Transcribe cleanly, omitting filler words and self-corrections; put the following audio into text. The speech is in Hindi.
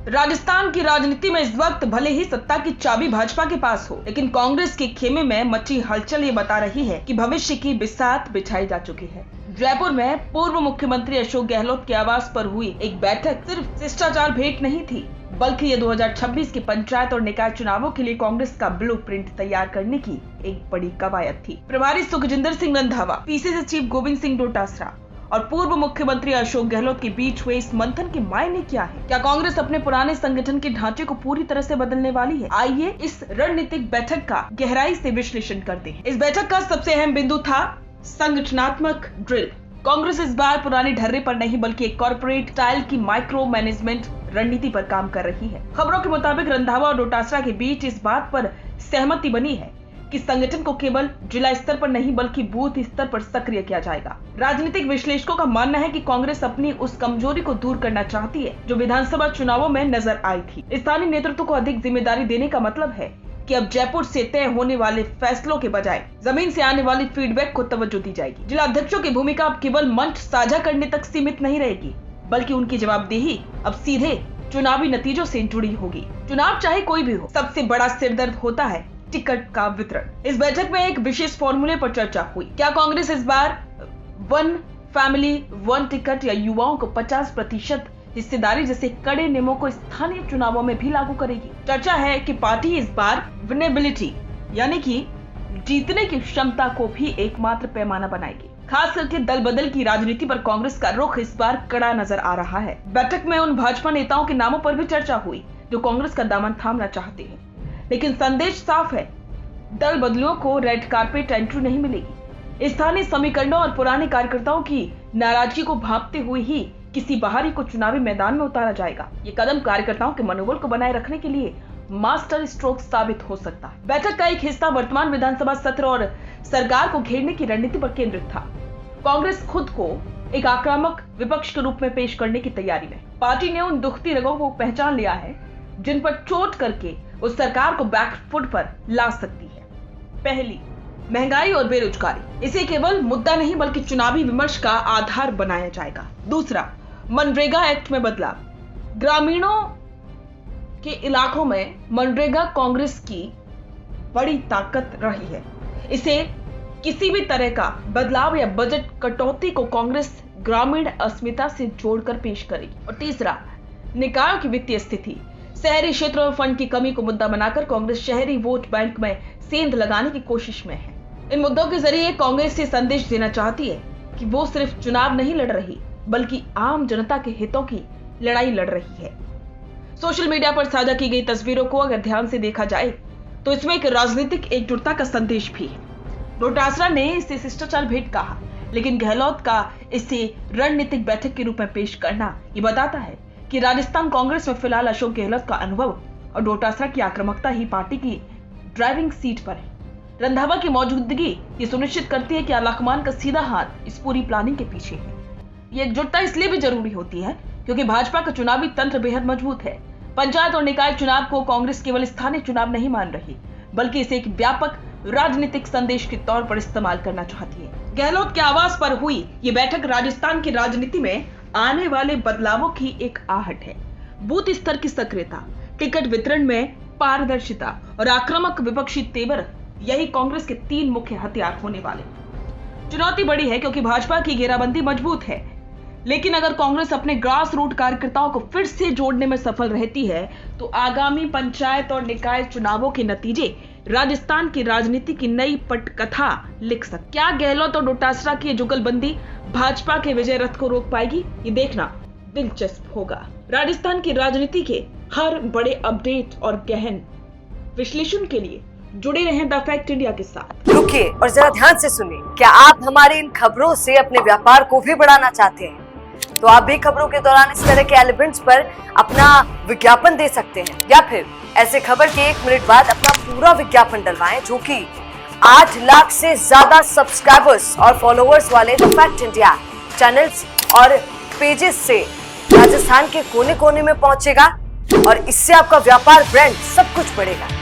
राजस्थान की राजनीति में इस वक्त भले ही सत्ता की चाबी भाजपा के पास हो, लेकिन कांग्रेस के खेमे में मची हलचल ये बता रही है कि भविष्य की बिसात बिछाई जा चुकी है। जयपुर में पूर्व मुख्यमंत्री अशोक गहलोत के आवास पर हुई एक बैठक सिर्फ शिष्टाचार भेंट नहीं थी, बल्कि ये 2026 के पंचायत और निकाय चुनावों के लिए कांग्रेस का ब्लूप्रिंट तैयार करने की एक बड़ी कवायद थी। प्रभारी सुखजिंदर सिंह रंधावा, पीसीसी चीफ गोविंद सिंह डोटासरा और पूर्व मुख्यमंत्री अशोक गहलोत के बीच हुए इस मंथन के मायने क्या है? क्या कांग्रेस अपने पुराने संगठन के ढांचे को पूरी तरह से बदलने वाली है? आइए इस रणनीतिक बैठक का गहराई से विश्लेषण करते हैं। इस बैठक का सबसे अहम बिंदु था संगठनात्मक ड्रिल। कांग्रेस इस बार पुराने ढर्रे पर नहीं बल्कि एक कॉर्पोरेट स्टाइल की माइक्रो मैनेजमेंट रणनीति पर काम कर रही है। खबरों के मुताबिक रंधावा और डोटासरा के बीच इस बात पर सहमति बनी है कि संगठन को केवल जिला स्तर पर नहीं बल्कि बूथ स्तर पर सक्रिय किया जाएगा। राजनीतिक विश्लेषकों का मानना है कि कांग्रेस अपनी उस कमजोरी को दूर करना चाहती है जो विधानसभा चुनावों में नजर आई थी। स्थानीय नेतृत्व को अधिक जिम्मेदारी देने का मतलब है कि अब जयपुर से तय होने वाले फैसलों के बजाय जमीन से आने वाली फीडबैक को तवज्जो दी जाएगी। जिला अध्यक्षों की भूमिका अब केवल मंच साझा करने तक सीमित नहीं रहेगी, बल्कि उनकी जवाबदेही अब सीधे चुनावी नतीजों से जुड़ी होगी। चुनाव चाहे कोई भी हो, सबसे बड़ा सिरदर्द होता है टिकट का वितरण। इस बैठक में एक विशेष फॉर्मूले पर चर्चा हुई। क्या कांग्रेस इस बार वन फैमिली वन टिकट या युवाओं को 50% हिस्सेदारी जैसे कड़े नियमों को स्थानीय चुनावों में भी लागू करेगी? चर्चा है कि पार्टी इस बार विनेबिलिटी यानी कि जीतने की क्षमता को भी एकमात्र पैमाना बनाएगी। खास करके दल बदल की राजनीति पर कांग्रेस का रुख इस बार कड़ा नजर आ रहा है। बैठक में उन भाजपा नेताओं के नामों पर भी चर्चा हुई जो कांग्रेस का दामन थामना चाहते हैं, लेकिन संदेश साफ है, दल बदलुओं को रेड कारपेट एंट्री नहीं मिलेगी। स्थानीय समीकरणों और पुराने कार्यकर्ताओं की नाराजगी को भांपते हुए ही किसी बाहरी को चुनावी मैदान में उतारा जाएगा। ये कदम कार्यकर्ताओं के मनोबल को बनाए रखने के लिए मास्टर स्ट्रोक साबित हो सकता है। बैठक का एक हिस्सा वर्तमान विधानसभा सत्र और सरकार को घेरने की रणनीति पर केंद्रित था। कांग्रेस खुद को एक आक्रामक विपक्ष के रूप में पेश करने की तैयारी में। पार्टी ने उन दुखती रगों को पहचान लिया है जिन पर चोट करके उस सरकार को बैकफुट पर ला सकती है। पहली, महंगाई और बेरोजगारी। इसे केवल मुद्दा नहीं बल्कि चुनावी विमर्श का आधार बनाया जाएगा। दूसरा, मनरेगा एक्ट में बदलाव। ग्रामीणों के इलाकों में मनरेगा कांग्रेस की बड़ी ताकत रही है। इसे किसी भी तरह का बदलाव या बजट कटौती को कांग्रेस ग्रामीण अस्मिता से जोड़कर पेश करेगी। और तीसरा, निकायों की वित्तीय स्थिति। शहरी क्षेत्रों में फंड की कमी को मुद्दा बनाकर कांग्रेस शहरी वोट बैंक में सेंध लगाने की कोशिश में है। इन मुद्दों के जरिए कांग्रेस ये संदेश देना चाहती है कि वो सिर्फ चुनाव नहीं लड़ रही बल्कि आम जनता के हितों की लड़ाई लड़ रही है। सोशल मीडिया पर साझा की गई तस्वीरों को अगर ध्यान से देखा जाए तो इसमें एक राजनीतिक एकजुटता का संदेश भी है। डोटासरा ने इसे शिष्टाचार भेंट कहा, लेकिन गहलोत का इसे रणनीतिक बैठक के रूप में पेश करना ये बताता है कि राजस्थान कांग्रेस में फिलहाल अशोक गहलोत का अनुभव और डोटासरा की आक्रामकता ही पार्टी की ड्राइविंग सीट पर है। रंधावा की मौजूदगी ये सुनिश्चित करती है कि आलाकमान का सीधा हाथ इस पूरी प्लानिंग के पीछे है। ये एकजुटता इसलिए भी जरूरी होती है क्योंकि भाजपा का चुनावी तंत्र बेहद मजबूत है। पंचायत और निकाय चुनाव को कांग्रेस केवल स्थानीय चुनाव नहीं मान रही बल्कि इसे एक व्यापक राजनीतिक संदेश के तौर पर इस्तेमाल करना चाहती है। गहलोत के आवास पर हुई ये बैठक राजस्थान की राजनीति में आने वाले बदलावों की एक आहट है। बूथ स्तर की सक्रियता, टिकट वितरण में पारदर्शिता और आक्रामक विपक्षी तेवर, यही कांग्रेस के 3 मुख्य हथियार होने वाले। चुनौती बड़ी है क्योंकि भाजपा की घेराबंदी मजबूत है, लेकिन अगर कांग्रेस अपने ग्रास रूट कार्यकर्ताओं को फिर से जोड़ने में सफल रहती है तो आगामी पंचायत और निकाय चुनावों के नतीजे राजस्थान की राजनीति की नई पटकथा लिख सकते। क्या गहलोत और डोटासरा की जुगलबंदी भाजपा के विजय रथ को रोक पाएगी? ये देखना दिलचस्प होगा। राजस्थान की राजनीति के हर बड़े अपडेट और गहन विश्लेषण के लिए जुड़े रहें द फैक्ट इंडिया के साथ। रुकिए और जरा ध्यान से सुनिए। क्या आप हमारे इन खबरों से अपने व्यापार को भी बढ़ाना चाहते हैं? तो आप भी खबरों के दौरान इस तरह के एलिमेंट्स पर अपना विज्ञापन दे सकते हैं, या फिर ऐसे खबर के 1 मिनट बाद अपना पूरा विज्ञापन डलवाएं, जो कि 8 लाख से ज्यादा सब्सक्राइबर्स और फॉलोअर्स वाले द फैक्ट इंडिया चैनल्स और पेजेस से राजस्थान के कोने कोने में पहुंचेगा और इससे आपका व्यापार, ब्रांड सब कुछ बढ़ेगा।